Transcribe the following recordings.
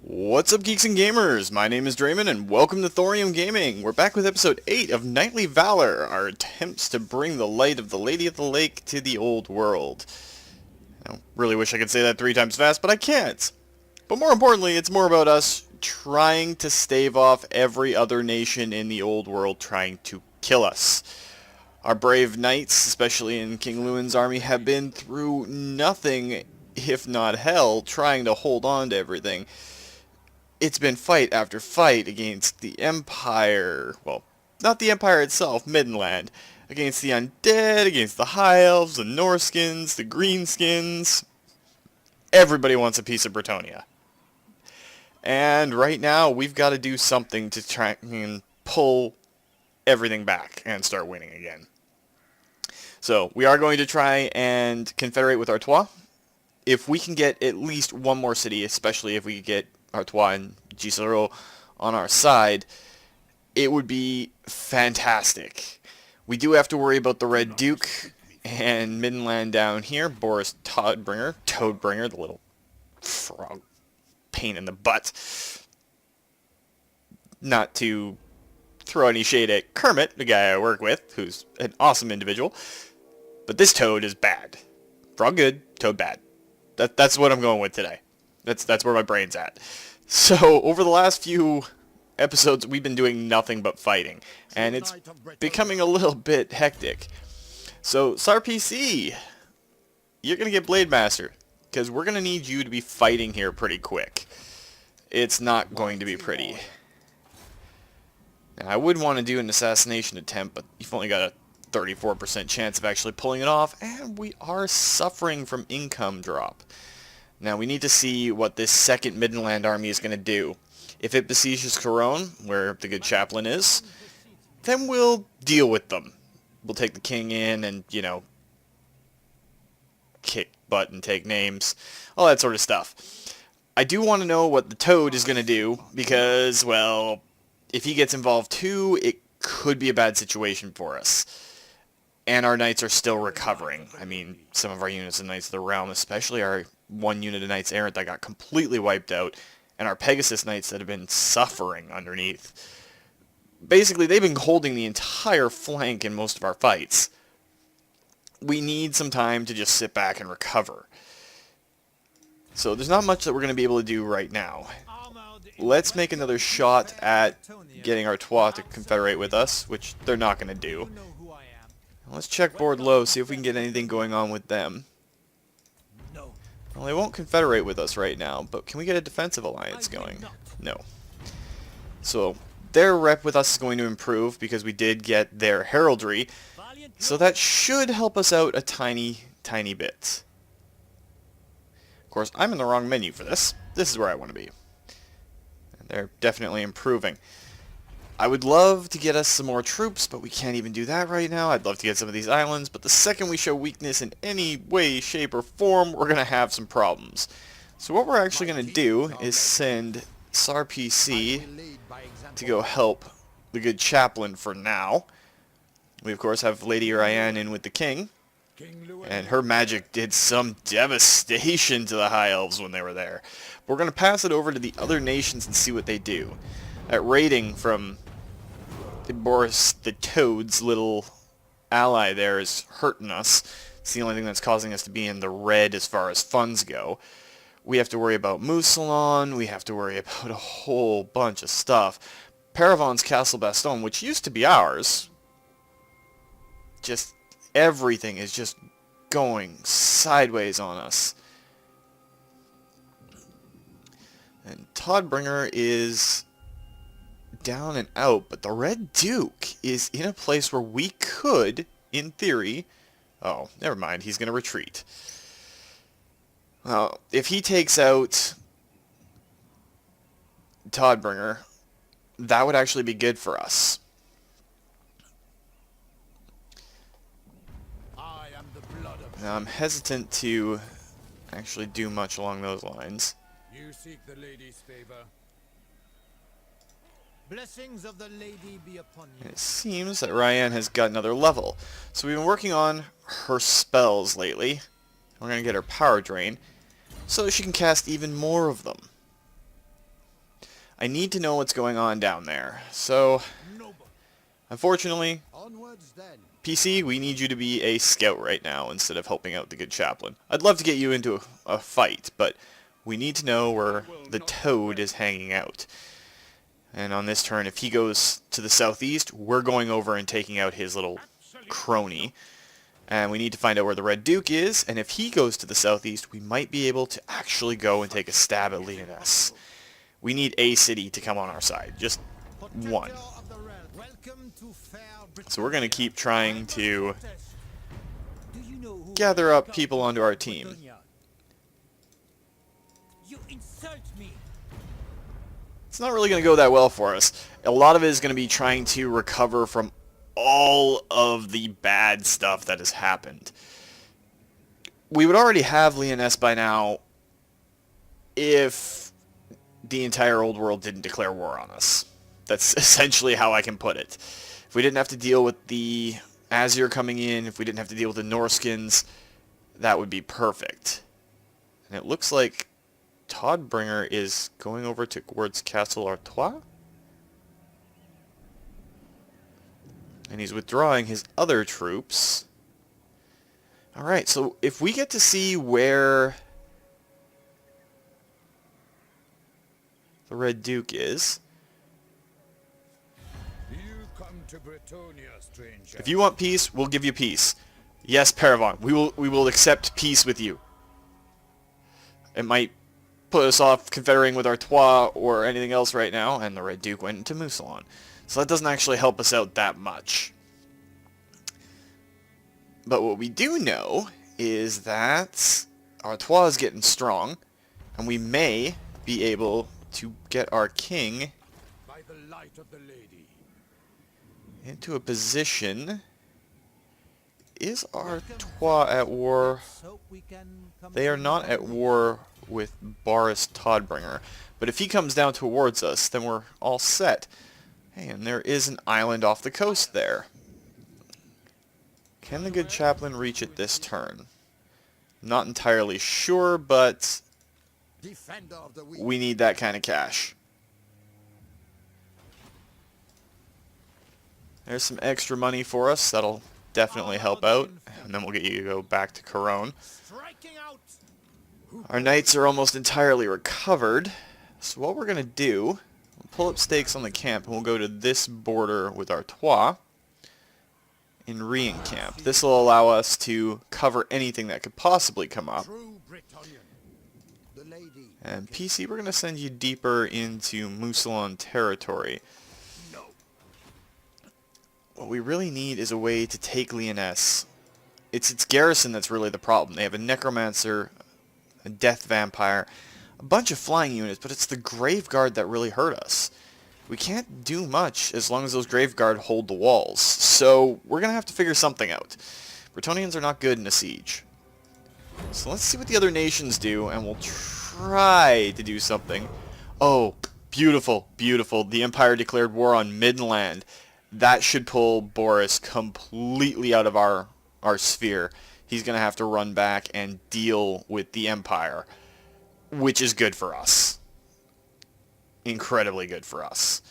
What's up, geeks and gamers? My name is Draymond, and welcome to Thorium Gaming. We're back with episode 8 of Nightly Valor, our attempts to bring the light of the Lady of the Lake to the old world. I really wish I could say that 3 times fast, but I can't. But more importantly, it's more about us trying to stave off every other nation in the old world trying to kill us. Our brave knights, especially in King Lewin's army, have been through nothing, if not hell, trying to hold on to everything. It's been fight after fight against the Empire, well, not the Empire itself, Midland, against the undead, against the High Elves, the Norskins, the Greenskins. Everybody wants a piece of Bretonia. And right now, we've got to do something to try and pull everything back and start winning again. So, we are going to try and confederate with Artois. If we can get at least one more city, especially if we get Artois and Gisero on our side, it would be fantastic. We do have to worry about the Red Duke and Midland down here. Boris Toadbringer, the little frog pain in the butt. Not to throw any shade at Kermit, the guy I work with, who's an awesome individual, but this Toad is bad. Frog good, Toad bad. That's what I'm going with today. That's where my brain's at. So, over the last few episodes, we've been doing nothing but fighting, and it's becoming a little bit hectic. So, SARPC, you're going to get Blade Master, because we're going to need you to be fighting here pretty quick. It's not going to be pretty. Now, I would want to do an assassination attempt, but you've only got a 34% chance of actually pulling it off, and we are suffering from income drop. Now, we need to see what this second Midland army is going to do. If it besieges Corone, where the good chaplain is, then we'll deal with them. We'll take the king in and, you know, kick butt and take names, all that sort of stuff. I do want to know what the Toad is going to do, because, well, if he gets involved too, it could be a bad situation for us. And our knights are still recovering. I mean, some of our units of Knights of the Realm, especially our one unit of Knights Errant that got completely wiped out, and our Pegasus Knights that have been suffering underneath. Basically, they've been holding the entire flank in most of our fights. We need some time to just sit back and recover. So there's not much that we're going to be able to do right now. Let's make another shot at getting Artois to confederate with us, which they're not going to do. Let's check Bordeleuax, see if we can get anything going on with them. Well, they won't confederate with us right now, but can we get a defensive alliance going? No. So, their rep with us is going to improve because we did get their heraldry, so that should help us out a tiny, tiny bit. Of course, I'm in the wrong menu for this. This is where I want to be. And they're definitely improving. I would love to get us some more troops, but we can't even do that right now. I'd love to get some of these islands, but the second we show weakness in any way, shape, or form, we're going to have some problems. So what we're actually going to do is send SARPC to go help the good chaplain for now. We, of course, have Lady Ryan in with the king, and her magic did some devastation to the High Elves when they were there. But we're going to pass it over to the other nations and see what they do. That raiding from Boris the Toad's little ally there is hurting us. It's the only thing that's causing us to be in the red as far as funds go. We have to worry about Moussalon. We have to worry about a whole bunch of stuff. Paravon's Castle Baston, which used to be ours, just everything is just going sideways on us. And Toadbringer is down and out, but the Red Duke is in a place where we could, in theory... Oh, never mind, he's going to retreat. Well, if he takes out Toadbringer, that would actually be good for us. Now, I'm hesitant to actually do much along those lines. You seek the lady's favor. Blessings of the lady be upon you. It seems that Ryan has got another level. So we've been working on her spells lately. We're going to get her power drain so that she can cast even more of them. I need to know what's going on down there. So, Noble. unfortunately, Onwards then. PC, we need you to be a scout right now instead of helping out the good chaplain. I'd love to get you into a fight, but we need to know where the toad is hanging out. And on this turn, if he goes to the southeast, we're going over and taking out his little crony. And we need to find out where the Red Duke is, and if he goes to the southeast, we might be able to actually go and take a stab at Leoness. We need a city to come on our side, just one. So we're going to keep trying to gather up people onto our team. You insult me. It's not really going to go that well for us. A lot of it is going to be trying to recover from all of the bad stuff that has happened. We would already have Leoness by now if the entire old world didn't declare war on us. That's essentially how I can put it. If we didn't have to deal with the Azir coming in, if we didn't have to deal with the Norskins, that would be perfect. And it looks like Toddbringer is going over towards Castle Artois? And he's withdrawing his other troops. Alright, so if we get to see where the Red Duke is. You come to Bretonia, stranger. If you want peace, we'll give you peace. Yes, Paravon, we will accept peace with you. It might put us off confederating with Artois or anything else right now, and the Red Duke went into Mousillon. So that doesn't actually help us out that much. But what we do know is that Artois is getting strong, and we may be able to get our king By the light of the lady. into a position. Is Artois at war? They are not at war with Boris Toddbringer. But if he comes down towards us, then we're all set. Hey, and there is an island off the coast there. Can the good chaplain reach it this turn? Not entirely sure, but Defender of the weak. we need that kind of cash. There's some extra money for us. That'll definitely help out. And then we'll get you to go back to Corone. Striking out. Our knights are almost entirely recovered. So what we're going to do, we'll pull up stakes on the camp, and we'll go to this border with Artois and re-encamp. This will allow us to cover anything that could possibly come up. True Bretonian. The lady. And PC, we're going to send you deeper into Mousillon territory. No. What we really need is a way to take Leoness. It's its garrison that's really the problem. They have a necromancer, a death vampire, a bunch of flying units, but it's the Graveguard that really hurt us. We can't do much as long as those Graveguard hold the walls. So we're going to have to figure something out. Bretonians are not good in a siege. So let's see what the other nations do, and we'll try to do something. Oh, beautiful, beautiful. The Empire declared war on Midland. That should pull Boris completely out of our sphere. He's going to have to run back and deal with the Empire, which is good for us. Incredibly good for us.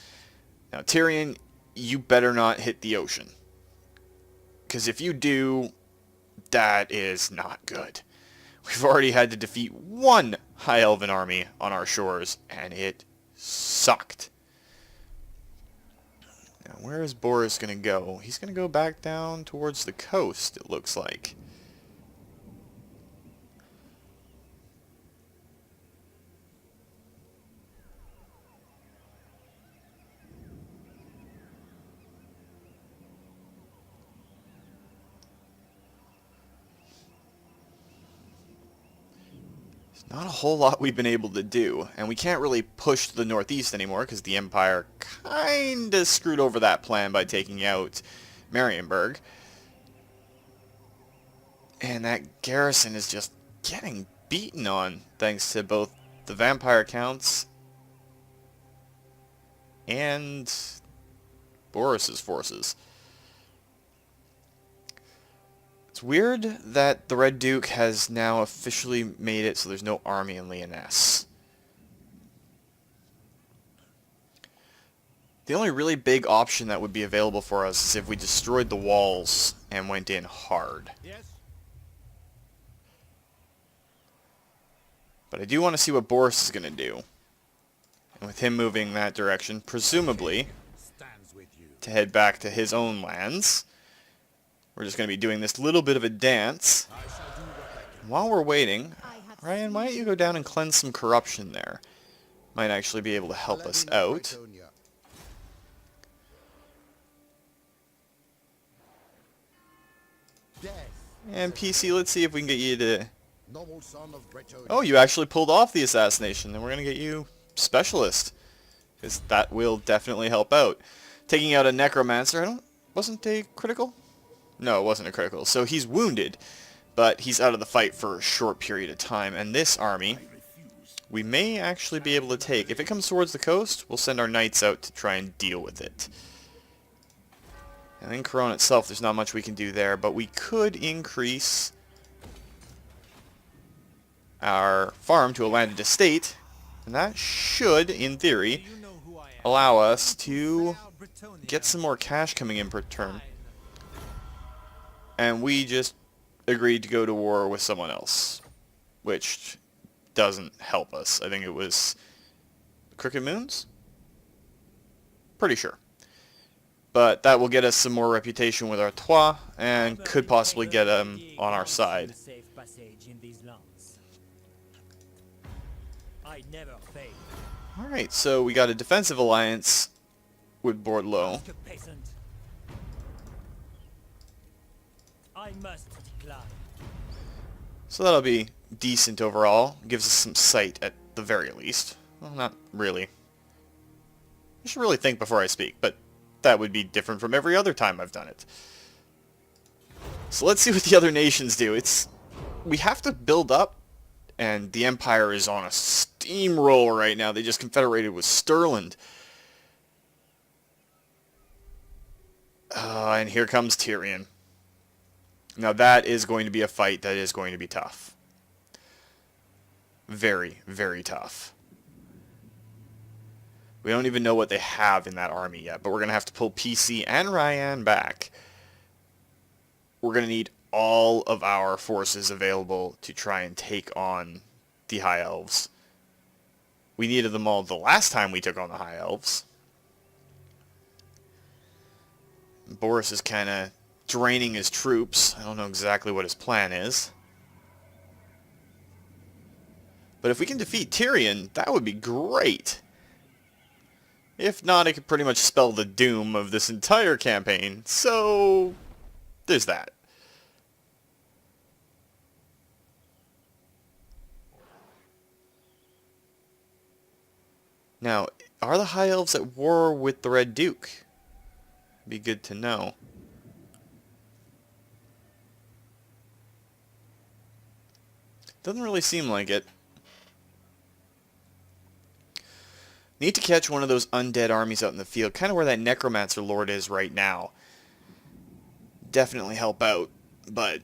Now, Tyrion, you better not hit the ocean. Because if you do, that is not good. We've already had to defeat one High Elven army on our shores, and it sucked. Now, where is Boris going to go? He's going to go back down towards the coast, it looks like. Not a whole lot we've been able to do, and we can't really push to the northeast anymore because the Empire kinda screwed over that plan by taking out Marienburg. And that garrison is just getting beaten on thanks to both the vampire counts and Boris's forces. It's weird that the Red Duke has now officially made it so there's no army in Leoness. The only really big option that would be available for us is if we destroyed the walls and went in hard. Yes. But I do want to see what Boris is going to do. And with him moving that direction, presumably Stands with you. to head back to his own lands, we're just going to be doing this little bit of a dance. I shall do what I can. While we're waiting, I have Ryan, why don't seen you go down and cleanse some corruption there? Might actually be able to help us out. Britonia. Death, And PC, let's see if we can get you to... noble son of Britonia. Oh, you actually pulled off the assassination. Then we're going to get you Specialist. Because that will definitely help out. Taking out a Necromancer, wasn't a critical? No, it wasn't a critical. So he's wounded, but he's out of the fight for a short period of time. And this army, we may actually be able to take. If it comes towards the coast, we'll send our knights out to try and deal with it. And in Corona itself, there's not much we can do there, but we could increase our farm to a landed estate, and that should, in theory, You know who I am. allow us to Valor, Britonia. get some more cash coming in per turn. And we just agreed to go to war with someone else, which doesn't help us. I think it was Crooked Moons? Pretty sure. But that will get us some more reputation with Artois, and could possibly get them on our side. Safe passage in these lands. I never fail. Alright, so we got a defensive alliance with Bordeleuax. Ask a peasant. I must decline. So that'll be decent overall. Gives us some sight at the very least. Well, not really. I should really think before I speak, but that would be different from every other time I've done it. So let's see what the other nations do. We have to build up, and the Empire is on a steamroll right now. They just confederated with Stirland. And here comes Tyrion. Now that is going to be a fight that is going to be tough. Very, very tough. We don't even know what they have in that army yet, but we're going to have to pull PC and Ryan back. We're going to need all of our forces available to try and take on the High Elves. We needed them all the last time we took on the High Elves. Boris is kind of draining his troops. I don't know exactly what his plan is. But if we can defeat Tyrion, that would be great. If not, it could pretty much spell the doom of this entire campaign. So, there's that. Now, are the High Elves at war with the Red Duke? Be good to know. Doesn't really seem like it. Need to catch one of those undead armies out in the field, kind of where that Necromancer Lord is right now. Definitely help out, but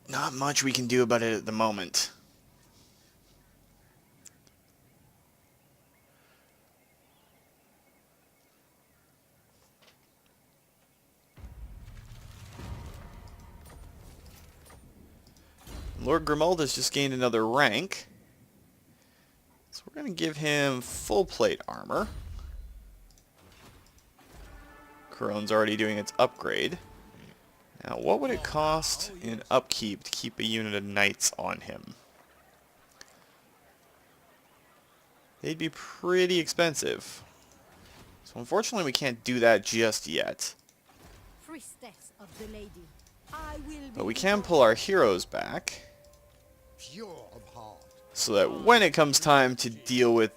not much we can do about it at the moment. Lord Grimalda's just gained another rank. So we're going to give him full plate armor. Corone's already doing its upgrade. Now, what would it cost in upkeep to keep a unit of knights on him? They'd be pretty expensive. So unfortunately we can't do that just yet. Priestess of the lady, I will be But we can pull our heroes back, Pure of heart. so that when it comes time to deal with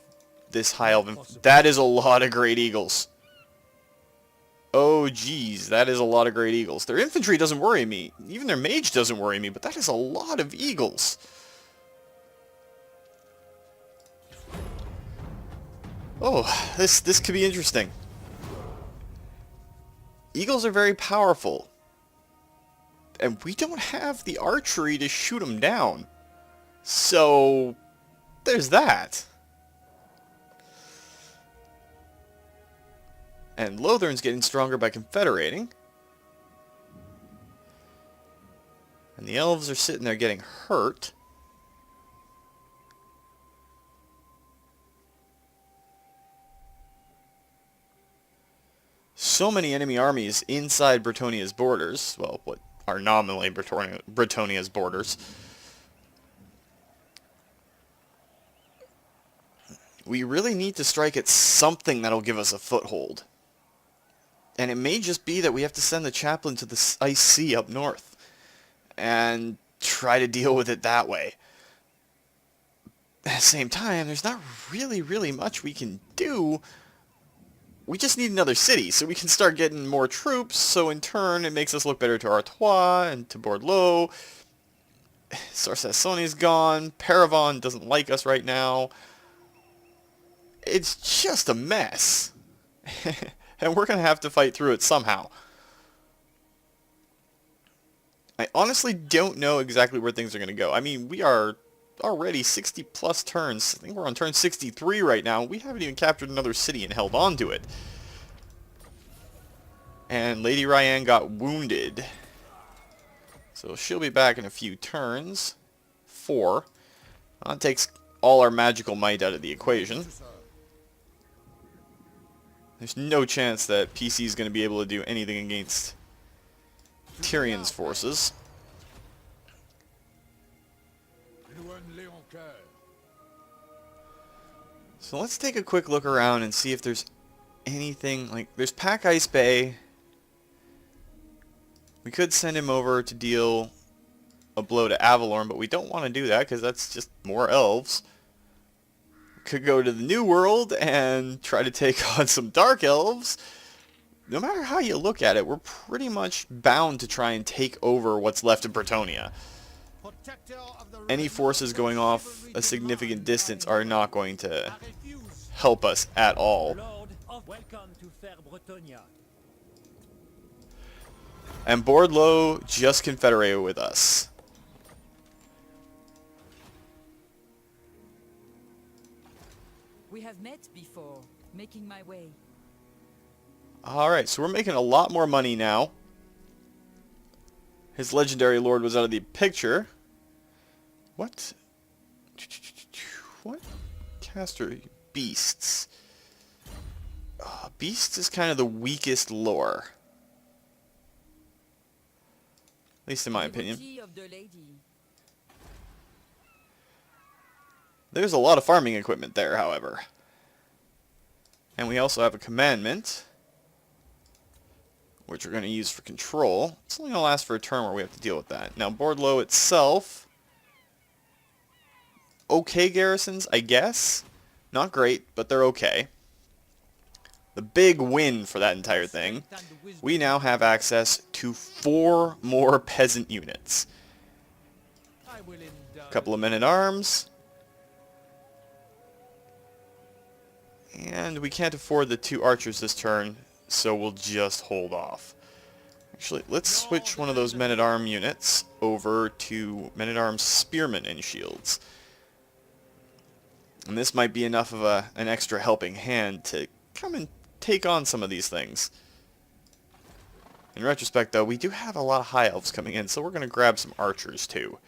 this High Elven... That is a lot of Great Eagles. Oh geez, that is a lot of Great Eagles. Their infantry doesn't worry me. Even their mage doesn't worry me, but that is a lot of eagles. Oh, this could be interesting. Eagles are very powerful. And we don't have the archery to shoot them down. So, there's that. And Lothern's getting stronger by confederating. And the elves are sitting there getting hurt. So many enemy armies inside Bretonia's borders. Well, what are nominally Bretonia's borders. We really need to strike at something that'll give us a foothold. And it may just be that we have to send the chaplain to the Ice Sea up north and try to deal with it that way. At the same time, there's not really much we can do. We just need another city so we can start getting more troops, so in turn it makes us look better to Artois and to Bordeleuax. Sarsassoni's gone. Paravon doesn't like us right now. It's just a mess. And we're going to have to fight through it somehow. I honestly don't know exactly where things are going to go. I mean, we are already 60 plus turns. I think we're on turn 63 right now. We haven't even captured another city and held on to it. And Lady Ryan got wounded. So she'll be back in a few turns. 4. That takes all our magical might out of the equation. There's no chance that PC is going to be able to do anything against Tyrion's forces. So let's take a quick look around and see if there's anything, like, there's Pack Ice Bay. We could send him over to deal a blow to Avalorn, but we don't want to do that because that's just more elves. Could go to the New World and try to take on some Dark Elves. No matter how you look at it, we're pretty much bound to try and take over what's left of Bretonia. Any forces going off a significant distance are not going to help us at all. Welcome to fair Bretonia. And Bordeleuax just confederated with us. We have met before, making my way. Alright, so we're making a lot more money now. His legendary lord was out of the picture. What? What? Caster beasts. Beasts is kind of the weakest lore. At least in my opinion. Of the lady. There's a lot of farming equipment there, however. And we also have a commandment, which we're going to use for control. It's only going to last for a turn where we have to deal with that. Now, Bordeleuax itself, okay garrisons, I guess. Not great, but they're okay. The big win for that entire thing, we now have access to 4 more peasant units. A couple of men-at-arms. And we can't afford the 2 archers this turn, so we'll just hold off. Actually, let's switch one of those men-at-arm units over to men-at-arms spearmen and shields. And this might be enough of an extra helping hand to come and take on some of these things. In retrospect, though, we do have a lot of high elves coming in, so we're going to grab some archers, too.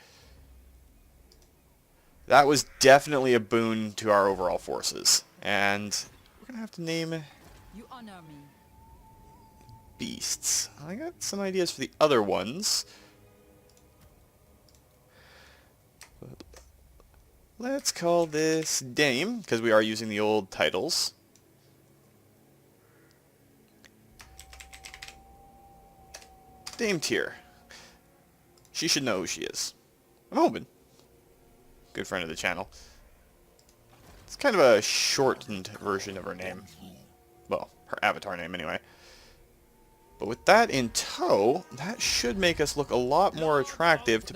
That was definitely a boon to our overall forces. And we're going to have to name You honor me. beasts. I got some ideas for the other ones. But let's call this Dame, because we are using the old titles. Dame tier. She should know who she is. I'm hoping. Good friend of the channel. It's kind of a shortened version of her name. Well, her avatar name anyway. But with that in tow, that should make us look a lot more attractive to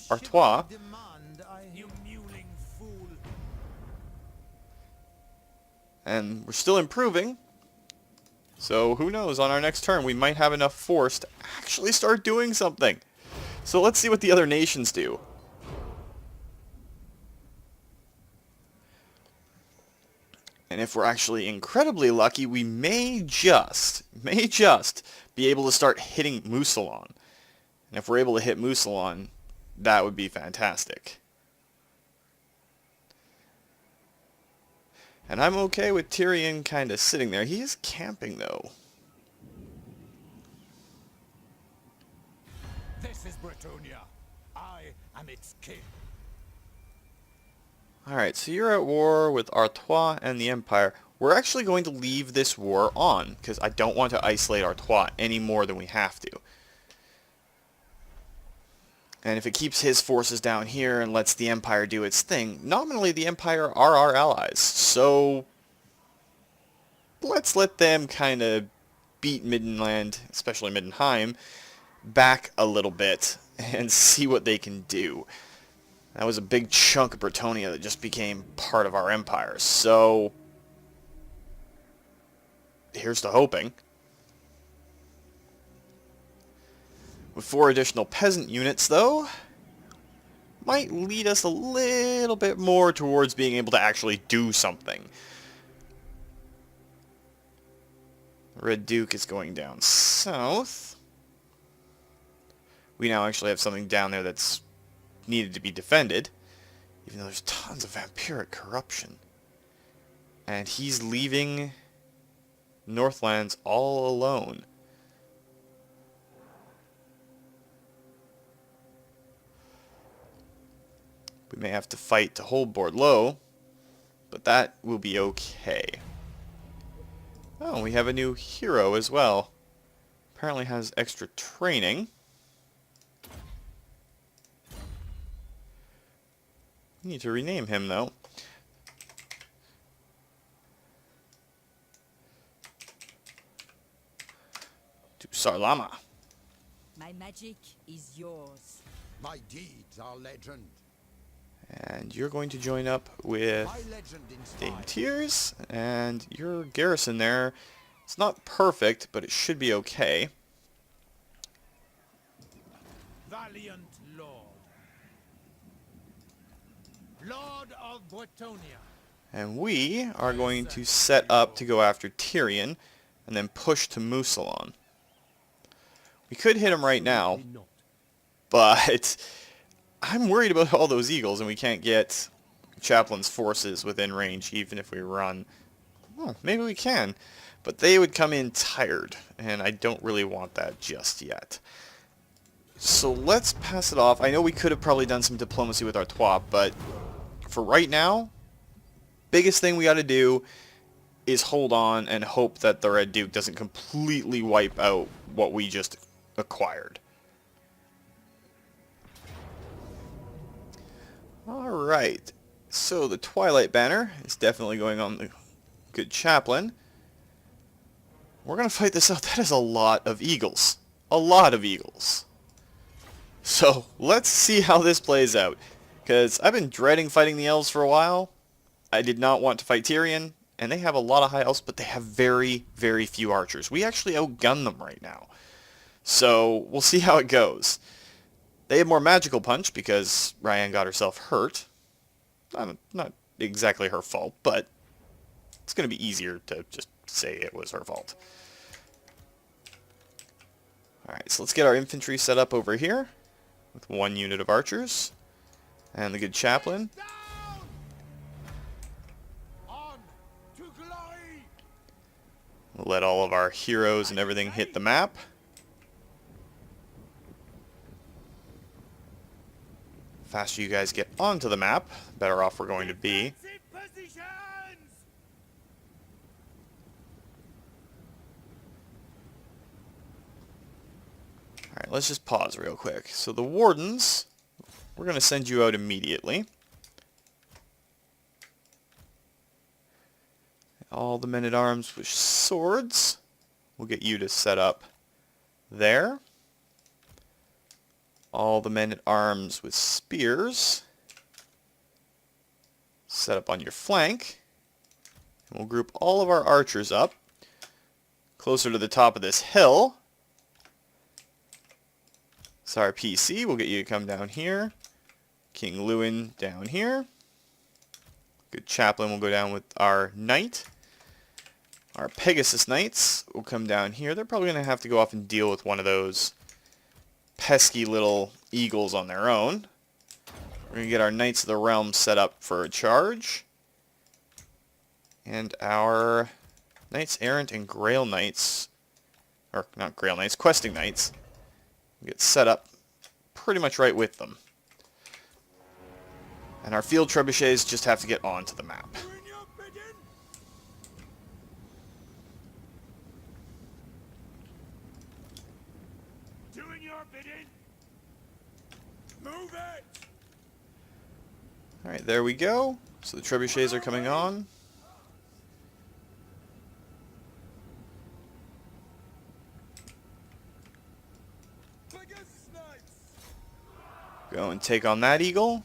Artois. You mewling fool. And we're still improving. So who knows, on our next turn we might have enough force to actually start doing something. So let's see what the other nations do. And if we're actually incredibly lucky, we may just be able to start hitting Musalon. And if we're able to hit Musalon, that would be fantastic. And I'm okay with Tyrion kind of sitting there. He is camping, though. This is Bretonia. I am its king. Alright, so you're at war with Artois and the Empire. We're actually going to leave this war on, because I don't want to isolate Artois any more than we have to. And if it keeps his forces down here and lets the Empire do its thing, nominally the Empire are our allies. So let's let them kind of beat Middenland, especially Middenheim, back a little bit and see what they can do. That was a big chunk of Bretonia that just became part of our empire. So here's to hoping. With 4 additional peasant units, though, might lead us a little bit more towards being able to actually do something. Red Duke is going down south. We now actually have something down there that's needed to be defended, even though there's tons of vampiric corruption. And he's leaving Northlands all alone. We may have to fight to hold Bordeleuax, but that will be okay. Oh, we have a new hero as well. Apparently has extra training. We need to rename him, though. To Sarlama. My magic is yours. My deeds are legend. And you're going to join up with My legend Dame inspires. Tears, and your garrison there. It's not perfect, but it should be okay. Valiant Lord. Lord of Bretonia. And we are going to set up to go after Tyrion, and then push to Musalon. We could hit him right now, but I'm worried about all those eagles, and we can't get Chaplain's forces within range, even if we run. Oh, maybe we can, but they would come in tired, and I don't really want that just yet. So let's pass it off. I know we could have probably done some diplomacy with Artois, but for right now, biggest thing we got to do is hold on and hope that the Red Duke doesn't completely wipe out what we just acquired. Alright, so the Twilight Banner is definitely going on the good Chaplain. We're going to fight this out. That is a lot of eagles. A lot of eagles. So, let's see how this plays out. Because I've been dreading fighting the elves for a while. I did not want to fight Tyrion, and they have a lot of high elves, but they have very, very few archers. We actually outgun them right now. So, we'll see how it goes. They have more magical punch because Ryan got herself hurt. Not exactly her fault, but it's going to be easier to just say it was her fault. Alright, so let's get our infantry set up over here with 1 unit of archers and the good Chaplain. Down! On to glory! We'll let all of our heroes and everything hit the map. The faster you guys get onto the map, the better off we're going to be. Positions! Alright, let's just pause real quick. So the Wardens, we're going to send you out immediately. All the men-at-arms with swords, we'll get you to set up there. All the men-at-arms with spears, set up on your flank. And we'll group all of our archers up closer to the top of this hill. So our PC, we'll get you to come down here. King Lewin down here. Good chaplain will go down with our knight. Our Pegasus Knights will come down here. They're probably going to have to go off and deal with one of those pesky little eagles on their own. We're going to get our Knights of the Realm set up for a charge. And our Knights Errant and Grail Knights, or not Grail Knights, Questing Knights, get set up pretty much right with them. And our Field Trebuchets just have to get onto the map. Doing your bidding. Doing your bidding. Move it. Alright, there we go. So the Trebuchets are coming on. Go and take on that eagle.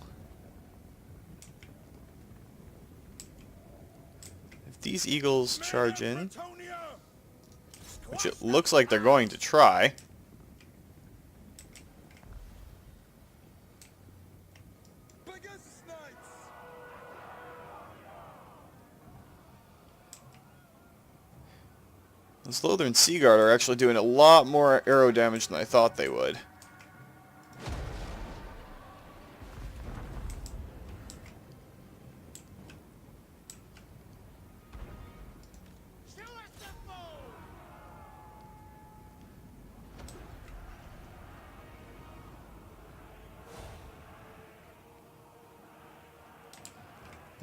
If these eagles charge in, which it looks like they're going to try, the Slother and Seaguard are actually doing a lot more arrow damage than I thought they would.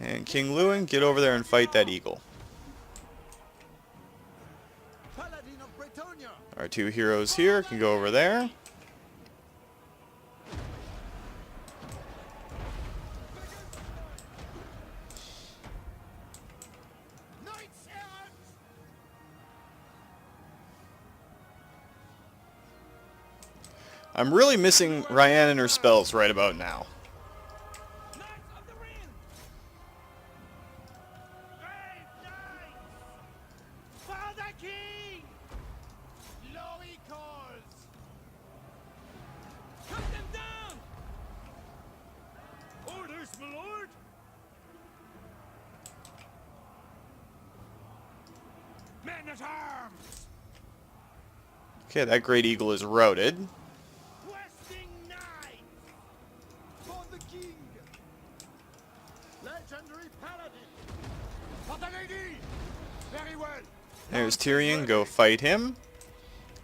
And King Lewin, get over there and fight that eagle. Our two heroes here can go over there. I'm really missing Ryan and her spells right about now. Okay, that great eagle is routed. Questing knight for the king. Legendary paladin for the lady. Very well. There's Tyrion, go fight him.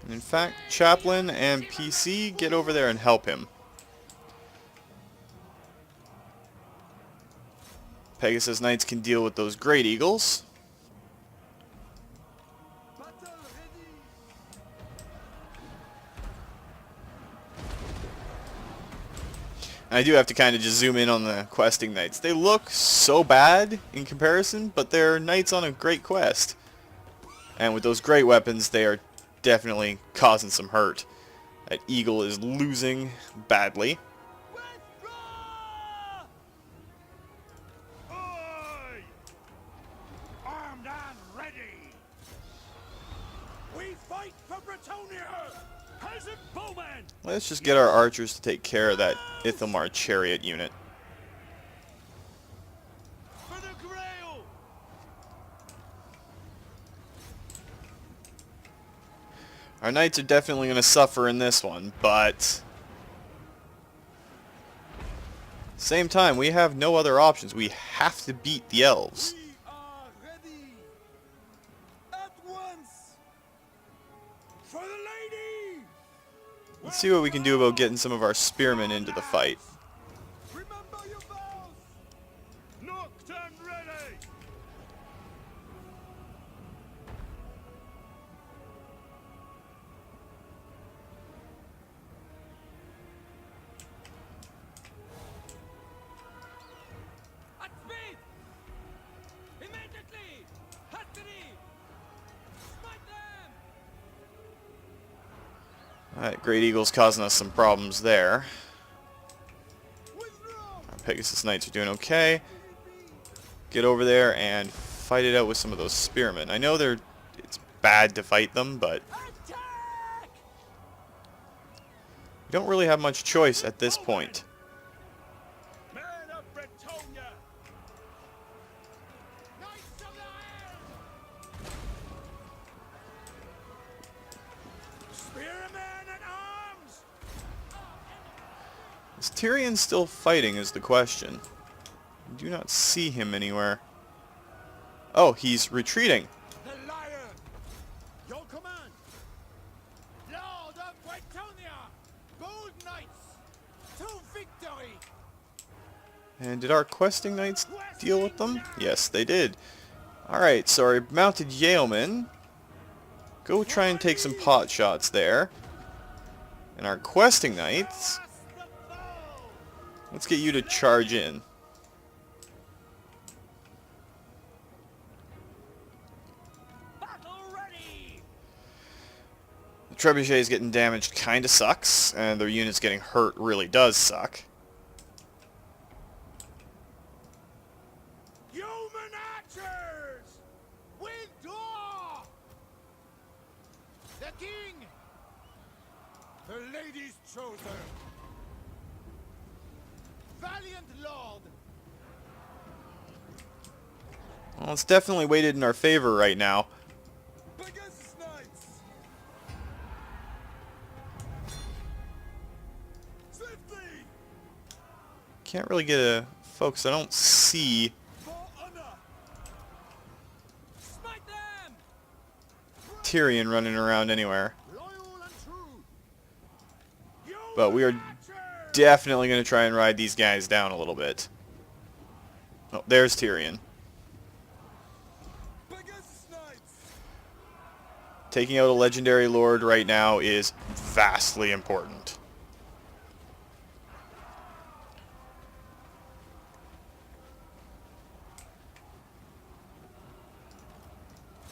And in fact, Chaplain and PC, get over there and help him. Pegasus Knights can deal with those great eagles. I do have to kind of just zoom in on the questing knights. They look so bad in comparison, but they're knights on a great quest. And with those great weapons, they are definitely causing some hurt. That eagle is losing badly. Oi! Armed and ready. We fight for Bretonia. Peasant bowmen. Let's just get our archers to take care of that Ithamar chariot unit. For the Grail. Our knights are definitely going to suffer in this one, but same time, we have no other options. We have to beat the elves. We are ready. At once. For the lady. Let's see what we can do about getting some of our spearmen into the fight. Remember your vows. Locked and ready. At speed! Immediately! Hastily! Smite them! Alright, Great Eagle's causing us some problems there. Withdraw. Our Pegasus Knights are doing okay. Get over there and fight it out with some of those spearmen. I know it's bad to fight them, but Attack. we don't really have much choice at this point. Men of Bretonia. Is Tyrion still fighting is the question. I do not see him anywhere. Oh, he's retreating. The lion! Your command! Lord of Bretonia! Bold knights! To victory! And did our questing knights deal with them? Yes, they did. Alright, so our mounted yeomen, go try and take some pot shots there. And our questing knights, let's get you to charge in. The trebuchet is getting damaged kinda sucks, and their units getting hurt really does suck. Human archers! Withdraw! The king! The lady's chosen! Valiant lord! Well, it's definitely weighted in our favor right now. Pegasus knights! Swiftly! Can't really get a focus. I don't see For honor! Smite them! Tyrion running around anywhere. Loyal and true! But we are definitely going to try and ride these guys down a little bit. Oh, there's Tyrion. Pegasus knights! Taking out a legendary lord right now is vastly important.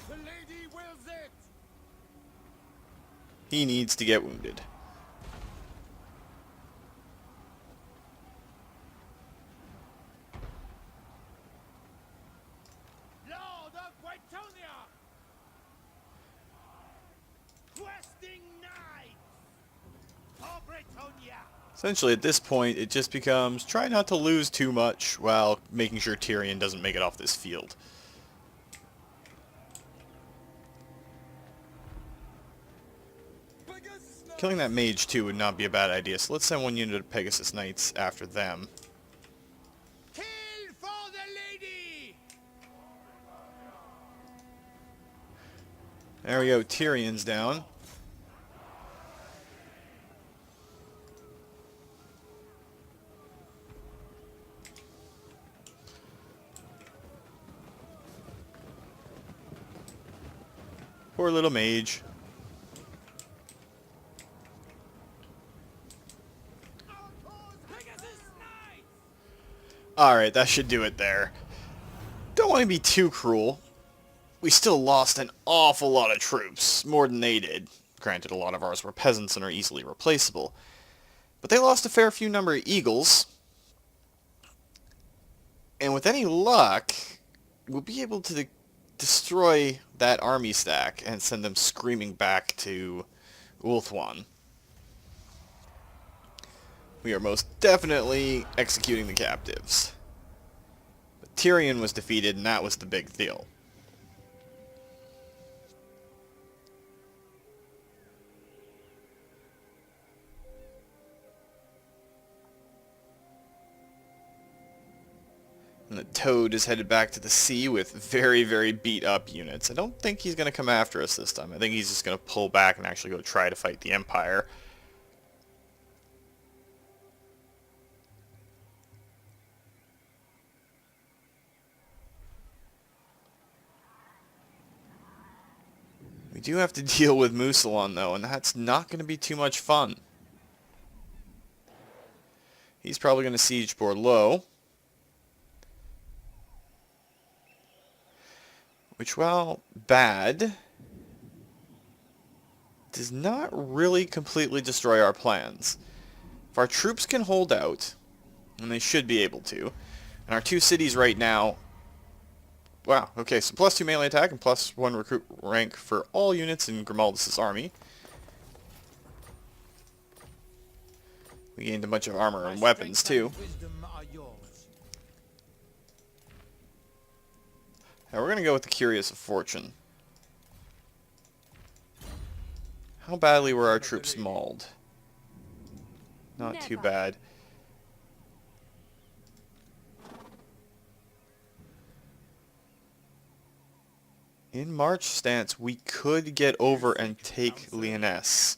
The lady wills it! He needs to get wounded. Lord of Bretonia! Questing knights! For Bretonia! Essentially, at this point, it just becomes try not to lose too much while making sure Tyrion doesn't make it off this field. Pegasus knights! Killing that mage, too, would not be a bad idea, so let's send one unit of Pegasus Knights after them. Kill for the lady! There we go, Tyrion's down. Poor little mage. Pegasus knights! Alright, that should do it there. Don't want to be too cruel. We still lost an awful lot of troops, more than they did. Granted, a lot of ours were peasants and are easily replaceable. But they lost a fair few number of eagles. And with any luck, we'll be able to destroy that army stack and send them screaming back to Ulthuan. We are most definitely executing the captives. But Tyrion was defeated, and that was the big deal. And the Toad is headed back to the sea with very, very beat up units. I don't think he's going to come after us this time. I think he's just going to pull back and actually go try to fight the Empire. We do have to deal with Musalon though, and that's not going to be too much fun. He's probably going to siege Bordeleuax. Which, while bad, does not really completely destroy our plans. If our troops can hold out, and they should be able to, and our two cities right now, wow, okay, so +2 melee attack and +1 recruit rank for all units in Grimaldus' army. We gained a bunch of armor and weapons too. Now we're going to go with the Curious of Fortune. How badly were our troops mauled? Not too bad. in March stance, we could get over and take Lyonesse.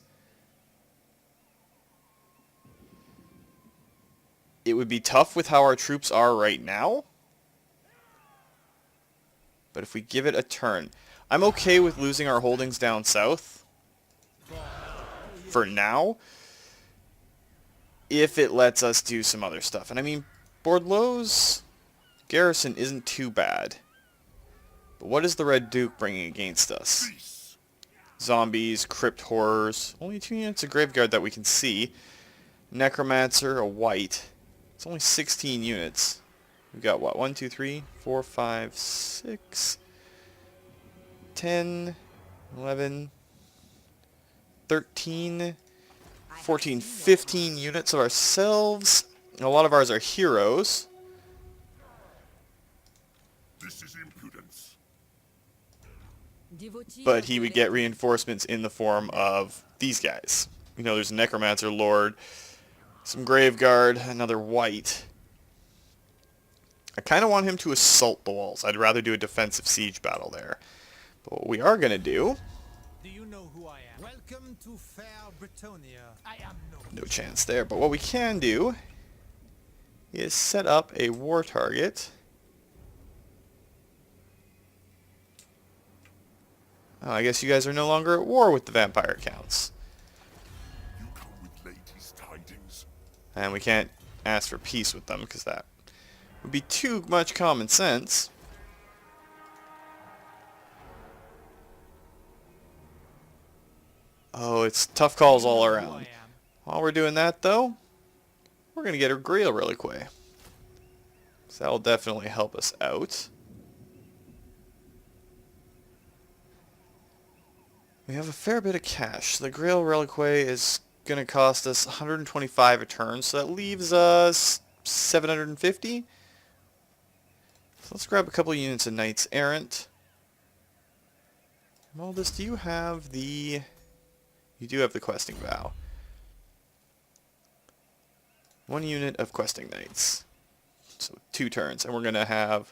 It would be tough with how our troops are right now. But if we give it a turn, I'm okay with losing our holdings down south for now, if it lets us do some other stuff. And I mean, Bordeleuax garrison isn't too bad. But what is the Red Duke bringing against us? Zombies, crypt horrors, only 2 units of Graveguard that we can see. Necromancer, a white. It's only 16 units. We've got what? 1, 2, 3, 4, 5, 6, 10, 11, 13, 14, 15 units of ourselves. A lot of ours are heroes. This is impudence. But he would get reinforcements in the form of these guys. You know, there's a Necromancer Lord, some Graveguard, another white. I kind of want him to assault the walls. I'd rather do a defensive siege battle there. But what we are going to do... Do you know who I am? Welcome to fair Bretonia. I am No chance there. But what we can do is set up a war target. Oh, I guess you guys are no longer at war with the vampire counts. You come with ladies' tidings. And we can't ask for peace with them because that would be too much common sense. Oh, it's tough calls all around. While we're doing that, though, we're going to get a Grail really quick. So that'll definitely help us out. We have a fair bit of cash. The Grail Reliquary is going to cost us 125 a turn, so that leaves us 750. So let's grab a couple units of Knights Errant. Moldus, do you have the... You do have the Questing Vow. 1 unit of Questing Knights. So 2 turns, and we're going to have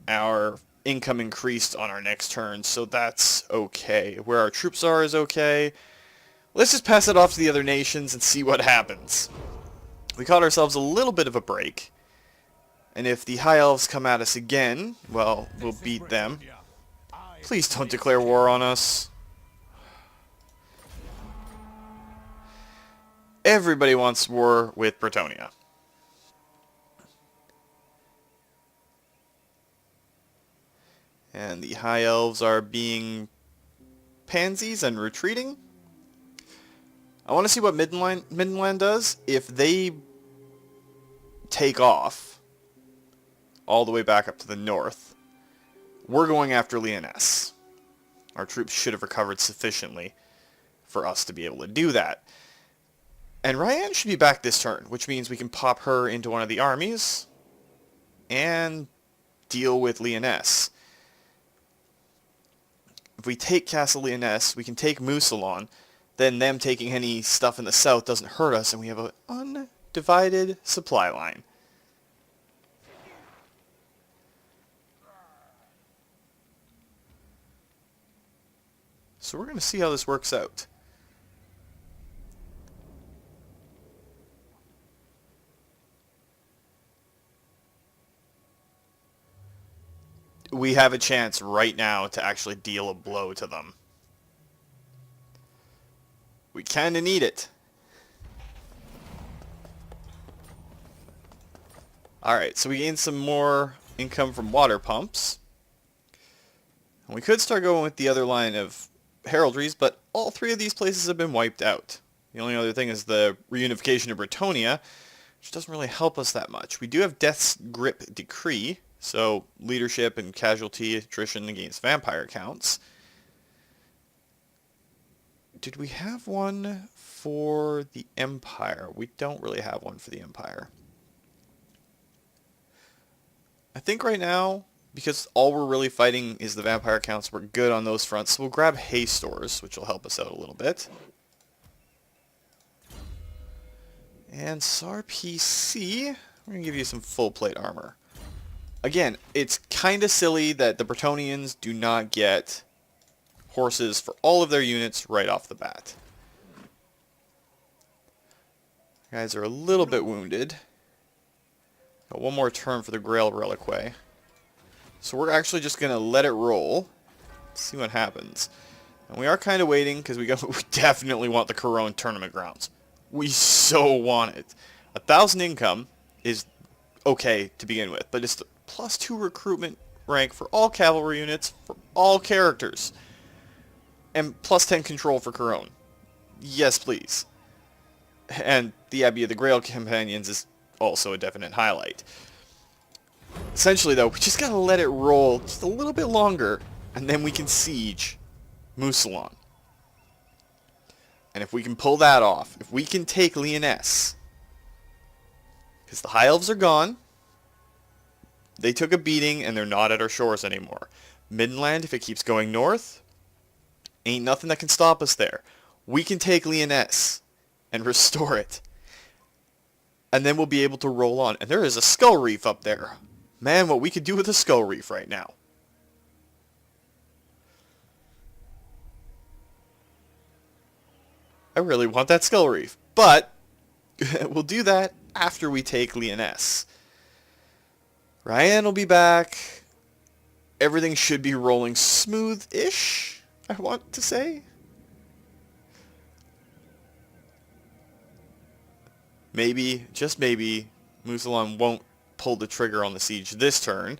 our income increased on our next turn, so that's okay. Where our troops are is okay. Let's just pass it off to the other nations and see what happens. We caught ourselves a little bit of a break, and if the High Elves come at us again, well, we'll beat them. Please don't declare war on us. Everybody wants war with Bretonia. And the High Elves are being pansies and retreating. I want to see what Midland does. If they take off all the way back up to the north, we're going after Lyonesse. Our troops should have recovered sufficiently for us to be able to do that. And Ryan should be back this turn, which means we can pop her into one of the armies and deal with Lyonesse. If we take Castle Lyonesse, we can take Mousillon. Then them taking any stuff in the south doesn't hurt us, and we have an undivided supply line. So we're going to see how this works out. We have a chance right now to actually deal a blow to them. We kind of need it. Alright, so we gained some more income from water pumps. And we could start going with the other line of heraldries, but all 3 of these places have been wiped out. The only other thing is the reunification of Bretonia, which doesn't really help us that much. We do have Death's Grip Decree, so leadership and casualty attrition against vampire counts. Did we have one for the Empire? We don't really have one for the Empire. I think right now, because all we're really fighting is the vampire counts, we're good on those fronts. So we'll grab hay stores, which will help us out a little bit. And SAR PC, we're going to give you some full plate armor. Again, it's kind of silly that the Bretonnians do not get horses for all of their units right off the bat. Guys are a little bit wounded. Got one more turn for the Grail Reliquary. So we're actually just going to let it roll. See what happens. And we are kind of waiting because we definitely want the Corone Tournament Grounds. We so want it. 1,000 income is okay to begin with, but it's the +2 recruitment rank for all cavalry units for all characters. And +10 control for Corone. Yes, please. And the Abbey of the Grail Companions is also a definite highlight. Essentially, though, we just gotta let it roll just a little bit longer, and then we can siege Mousillon. And if we can pull that off, if we can take Lyonesse, because the High Elves are gone, they took a beating, and they're not at our shores anymore. Midland, if it keeps going north, ain't nothing that can stop us there. We can take Lyonesse and restore it. And then we'll be able to roll on. And there is a Skull Reef up there. Man, what we could do with a Skull Reef right now. I really want that Skull Reef. But we'll do that after we take Lyonesse. Ryan will be back. Everything should be rolling smooth-ish, I want to say. Maybe, just maybe, Mousillon won't pull the trigger on the siege this turn.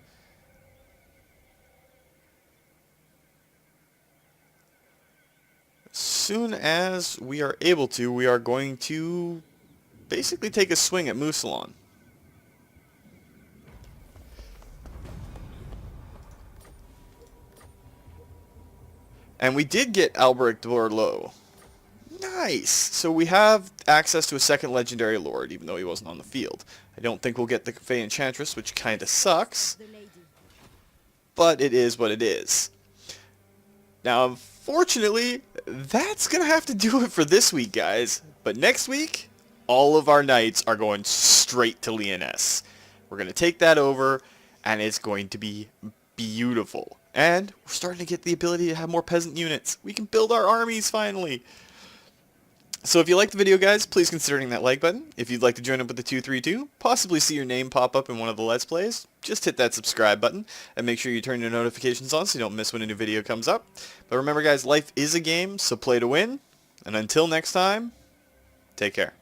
As soon as we are able to, we are going to basically take a swing at Mousillon. And we did get Albrecht Bordeleuax. Nice! So we have access to a second legendary lord, even though he wasn't on the field. I don't think we'll get the Fey Enchantress, which kinda sucks. But it is what it is. Now, unfortunately, that's gonna have to do it for this week, guys. But next week, all of our knights are going straight to Lyonesse. We're gonna take that over, and it's going to be beautiful. And we're starting to get the ability to have more peasant units. We can build our armies, finally! So if you liked the video, guys, please consider hitting that like button. If you'd like to join up with the 232, possibly see your name pop up in one of the Let's Plays, just hit that subscribe button, and make sure you turn your notifications on so you don't miss when a new video comes up. But remember, guys, life is a game, so play to win. And until next time, take care.